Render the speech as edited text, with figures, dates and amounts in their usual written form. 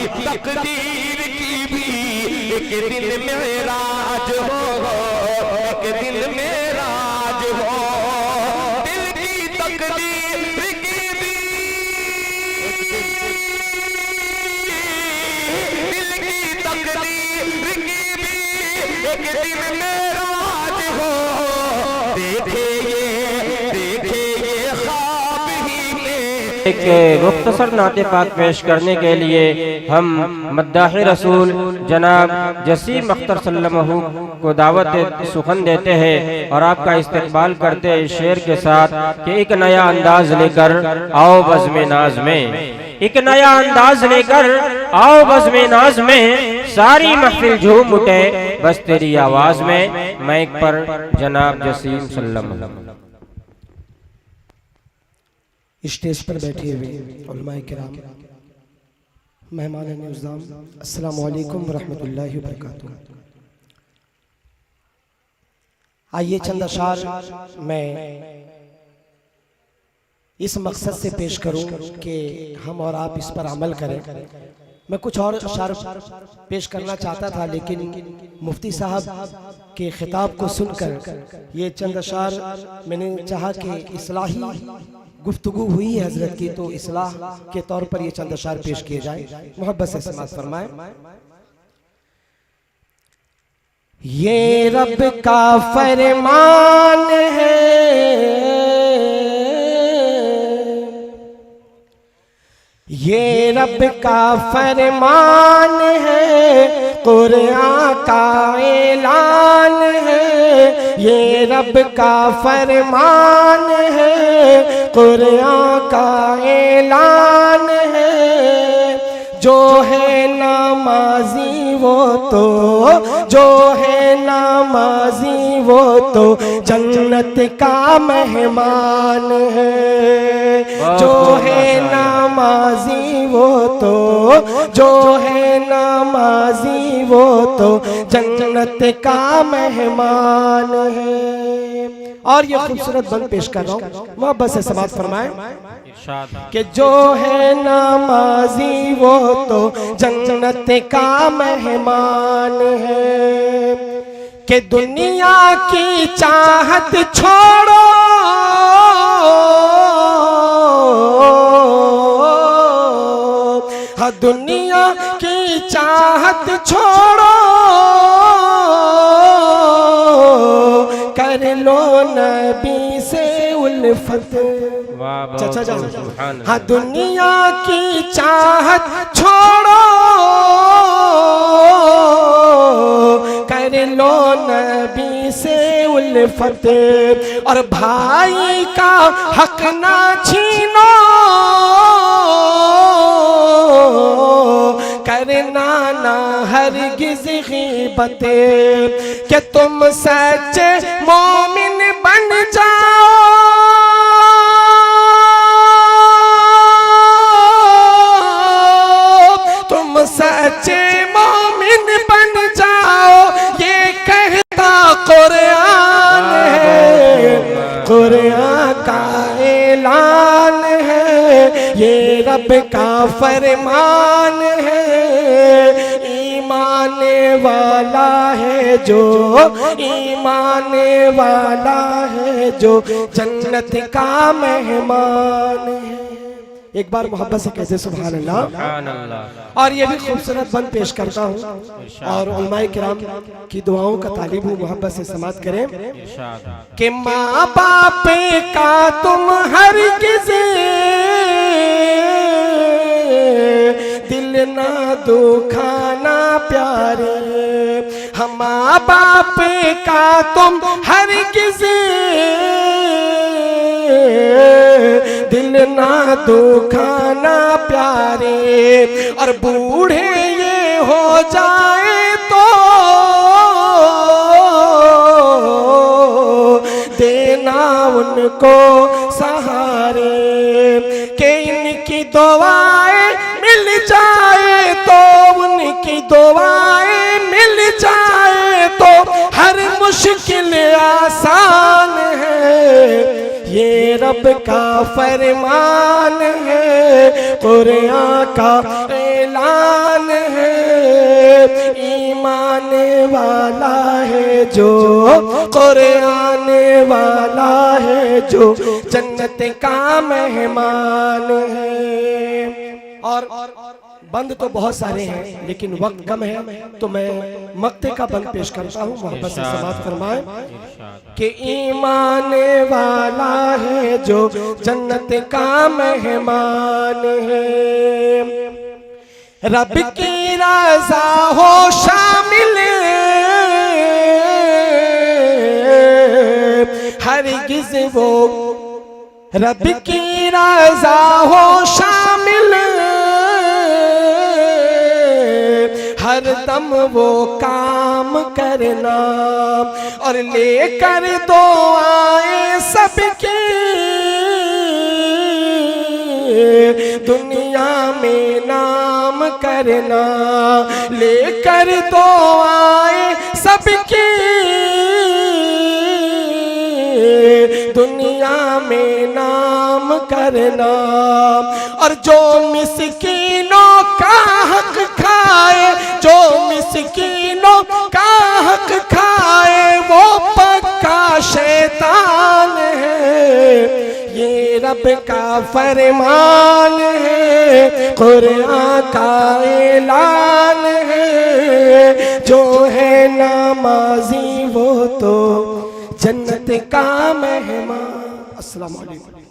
तकदीर की भी एक दिन मेराज हो, एक दिन मेराज हो। दिल की तकदीर की भी, दिल की तकदीर की भी एक दिन मेराज हो। देखे ये ख्वाब ही में। एक मुख्तसर नाते पाक पेश करने के लिए हम मद्दाह रसूल जनाब जसीम अख्तर सल्लल्लाहु को दावत सुखन देते हैं और आपका इस्तकबाल करते हैं शेर के साथ कि एक नया अंदाज लेकर आओ बज़्म नाज में, एक नया अंदाज लेकर आओ बज़्म नाज में, सारी महफिल झूम उठे बस तेरी आवाज में। माइक पर जनाब जसीम सल्लल्लाहु। स्टेज पर बैठे हुए उलमाए किराम, मेहमान निज़ाम, अस्सलामु अलैकुम वरहमतुल्लाहि वबरकातुहू। आइए चंद अशार मैं इस मकसद से पेश करूं कि हम और आप इस पर अमल करें। मैं कुछ और अशार पेश करना चाहता था, लेकिन मुफ्ती साहब के खिताब को सुनकर ये चंद अशार मैंने चाहा कि इस्लाही गुफ्तगू हुई है हजरत की, तो इस्लाह के तौर पर ये चंद अशार पेश किए जाए। मोहब्बत से समाअत फरमाएं। ये रब का फरमान है, ये रब का फरमान है, कुरान का ऐलान है। ये रब का फरमान है, कुरान का ऐलान है। जो है नमाजी वो तो, जो है नमाजी वो तो जन्नत का मेहमान है। जो है नमाजी वो तो, जो है नमाजी वो तो जन्नत का मेहमान है। और ये खूबसूरत बंद पेश कर रहा हूँ, मोहब्बत से समाअत फरमाएं कि जो है नमाजी वो तो जन्नत का मेहमान है। कि दुनिया की चाहत छोड़ो, हाँ दुनिया की चाहत छोड़ो, कर लो नबी से उल्फत। चाचा जान, हाँ दुनिया की चाहत छोड़ो, कर लो नबी से उल्फत। और भाई का हक ना छीनो, करना ना हरगिज़ ग़ीबत। कि तुम सच्चे मोमिन बन जाओ, तुम सच्चे मोमिन बन जाओ, ये कहता कुरान है, कुरान का ऐलान है। ये रब का फरमान है, ईमान वाला है जो, ईमान वाला है जो जन्नत का मेहमान है। एक बार मोहब्बत से कहते सुभान अल्लाह। और ये भी खूबसूरत बंद पेश करता हूँ और उलमाए किराम की दुआओं का तालिब हूँ, मोहब्बत से समाअत करें कि माँ बाप का तुम हरगिज़ दिल ना दुखाना प्यारे। हम माँ बाप का तुम हरगिज़ दिल ना दुखाना प्यारे। और बूढ़े ये हो जाए तो देना उनको सहारे। कि इनकी दुआएं मिल जाए तो, उनकी दुआएं मिल जाए तो हर मुश्किल आसान है। ये ये रब का फरमान है, कुरान का ऐलान है। ईमान वाला है जो, कुरान वाला है जो, जन्नत का मेहमान है। और बंद तो बहुत सारे हैं लेकिन वक्त कम है, तो मैं मक्ते का बंद पेश करता हूँ। मोहब्बत से समाअत फरमाएं कि ईमान वाला है जो जन्नत का मेहमान है। रब की रज़ा हो शामिल, हरगिज़ वो रब की रज़ा हो शामिल, हर दम वो काम करना और लेकर दुआएं सबकी, दुनिया में नाम करना, लेकर दुआएं सबकी, दुनिया में नाम करना। और जो मिस्कीनों का हक खाए, जो मिस्कीनों का हक खाए, वो पक्का शैतान है। ये रब का फरमान है, कुरान का ऐलान है। जो है नमाजी वो तो जन्नत का मेहमान। अस्सलाम वालेकुम।